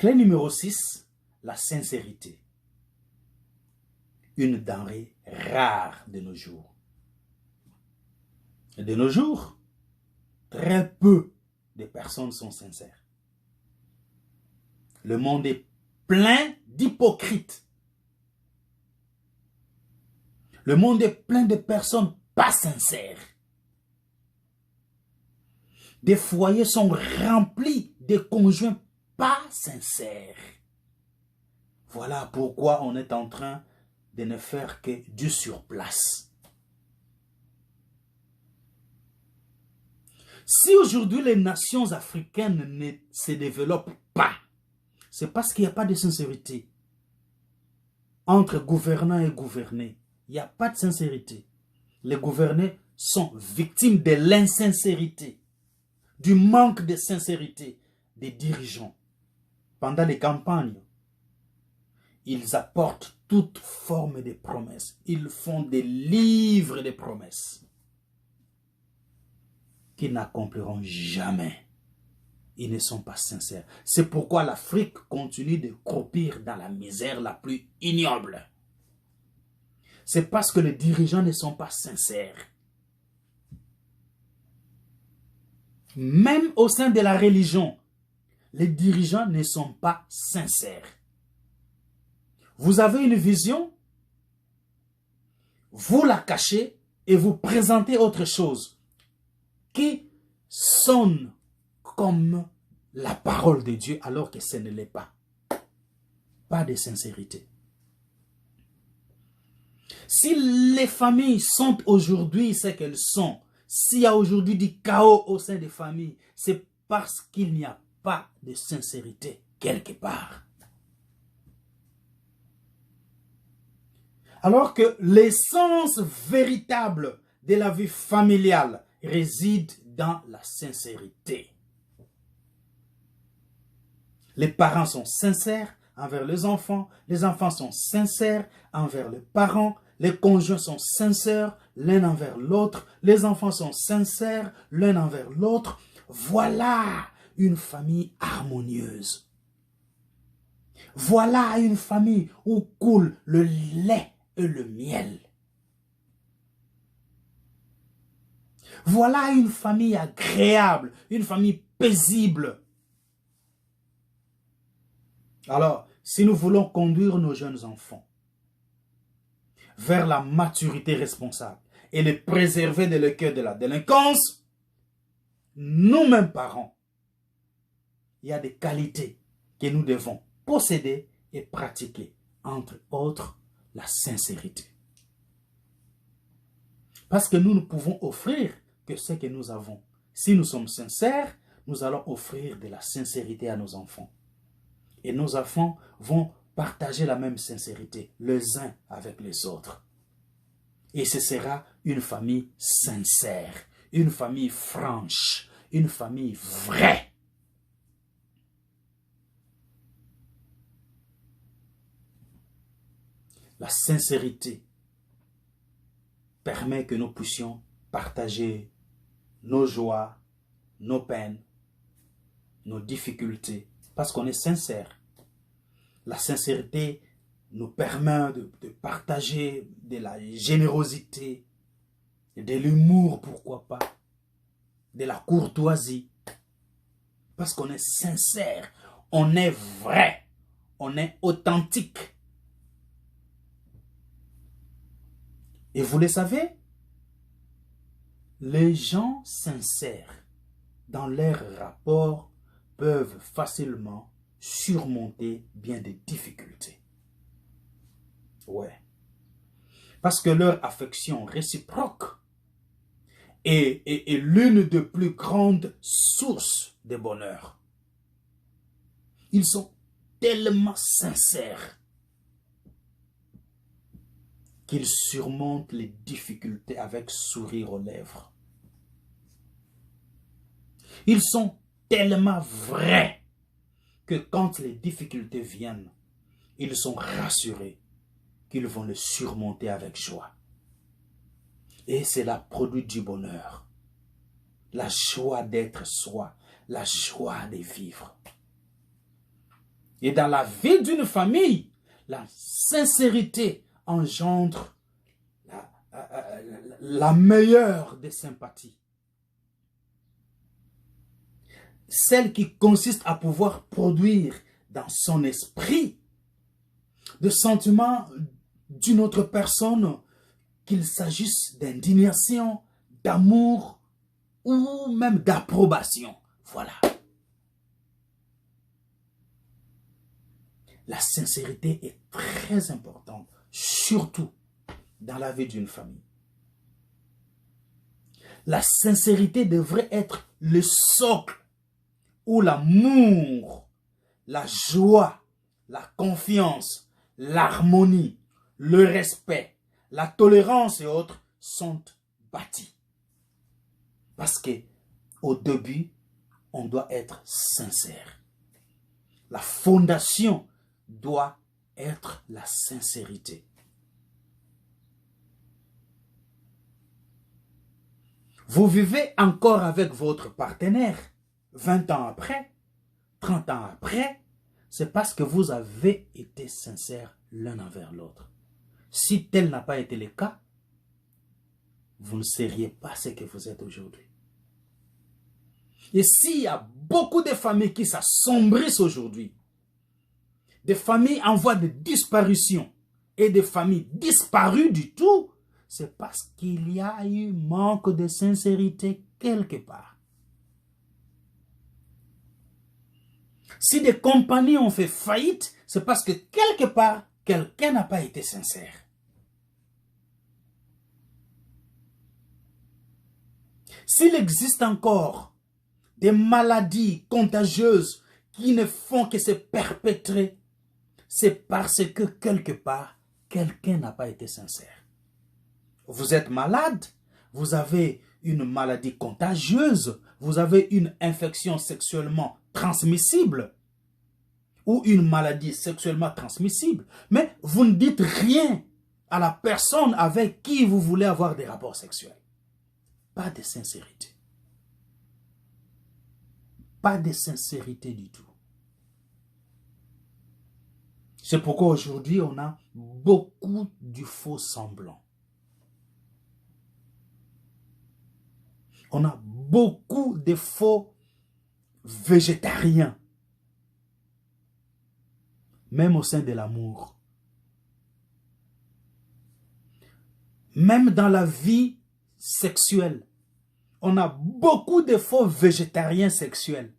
Clé numéro 6, la sincérité. Une denrée rare de nos jours. Et de nos jours, très peu de personnes sont sincères. Le monde est plein d'hypocrites. Le monde est plein de personnes pas sincères. Des foyers sont remplis de conjoints pas sincères. Voilà pourquoi on est en train de ne faire que du surplace. Si aujourd'hui les nations africaines ne se développent pas, c'est parce qu'il n'y a pas de sincérité. Entre gouvernants et gouvernés, il n'y a pas de sincérité. Les gouvernés sont victimes de l'insincérité, du manque de sincérité des dirigeants. Pendant les campagnes, ils apportent toute forme de promesses. Ils font des livres de promesses qu'ils n'accompliront jamais. Ils ne sont pas sincères. C'est pourquoi l'Afrique continue de croupir dans la misère la plus ignoble. C'est parce que les dirigeants ne sont pas sincères. Même au sein de la religion, les dirigeants ne sont pas sincères. Vous avez une vision, vous la cachez et vous présentez autre chose qui sonne comme la parole de Dieu alors que ce ne l'est pas. Pas de sincérité. Si les familles sont aujourd'hui ce qu'elles sont, s'il y a aujourd'hui du chaos au sein des familles, c'est parce qu'il n'y a pas de sincérité quelque part. Alors que l'essence véritable de la vie familiale réside dans la sincérité. Les parents sont sincères envers les enfants sont sincères envers les parents, les conjoints sont sincères l'un envers l'autre, les enfants sont sincères l'un envers l'autre. Voilà une famille harmonieuse. Voilà une famille où coule le lait et le miel. Voilà une famille agréable, une famille paisible. Alors, si nous voulons conduire nos jeunes enfants vers la maturité responsable et les préserver de l'écueil de la délinquance, nous-mêmes parents, il y a des qualités que nous devons posséder et pratiquer, entre autres la sincérité. Parce que nous ne pouvons offrir que ce que nous avons. Si nous sommes sincères, nous allons offrir de la sincérité à nos enfants. Et nos enfants vont partager la même sincérité, les uns avec les autres. Et ce sera une famille sincère, une famille franche, une famille vraie. La sincérité permet que nous puissions partager nos joies, nos peines, nos difficultés, parce qu'on est sincère. La sincérité nous permet de partager de la générosité, de l'humour, pourquoi pas, de la courtoisie, parce qu'on est sincère, on est vrai, on est authentique. Et vous le savez, les gens sincères dans leurs rapports peuvent facilement surmonter bien des difficultés. Ouais. Parce que leur affection réciproque est l'une des plus grandes sources de bonheur. Ils sont tellement sincères qu'ils surmontent les difficultés avec sourire aux lèvres. Ils sont tellement vrais que quand les difficultés viennent, ils sont rassurés qu'ils vont les surmonter avec joie. Et cela produit du bonheur, la joie d'être soi, la joie de vivre. Et dans la vie d'une famille, la sincérité engendre la meilleure des sympathies. Celle qui consiste à pouvoir produire dans son esprit de sentiments d'une autre personne, qu'il s'agisse d'indignation, d'amour ou même d'approbation. Voilà. La sincérité est très importante, surtout dans la vie d'une famille. La sincérité devrait être le socle où l'amour, la joie, la confiance, l'harmonie, le respect, la tolérance et autres sont bâtis. Parce que au début, on doit être sincère. La fondation doit être la sincérité. Vous vivez encore avec votre partenaire 20 ans après, 30 ans après, c'est parce que vous avez été sincères l'un envers l'autre. Si tel n'a pas été le cas, vous ne seriez pas ce que vous êtes aujourd'hui. Et s'il y a beaucoup de familles qui s'assombrissent aujourd'hui, des familles en voie de disparition et des familles disparues du tout, c'est parce qu'il y a eu manque de sincérité quelque part. Si des compagnies ont fait faillite, c'est parce que quelque part, quelqu'un n'a pas été sincère. S'il existe encore des maladies contagieuses qui ne font que se perpétrer, c'est parce que quelque part, quelqu'un n'a pas été sincère. Vous êtes malade, vous avez une maladie contagieuse, vous avez une infection sexuellement transmissible ou une maladie sexuellement transmissible, mais vous ne dites rien à la personne avec qui vous voulez avoir des rapports sexuels. Pas de sincérité. Pas de sincérité du tout. C'est pourquoi aujourd'hui, on a beaucoup du faux semblant. On a beaucoup de faux végétariens. Même au sein de l'amour. Même dans la vie sexuelle. On a beaucoup de faux végétariens sexuels.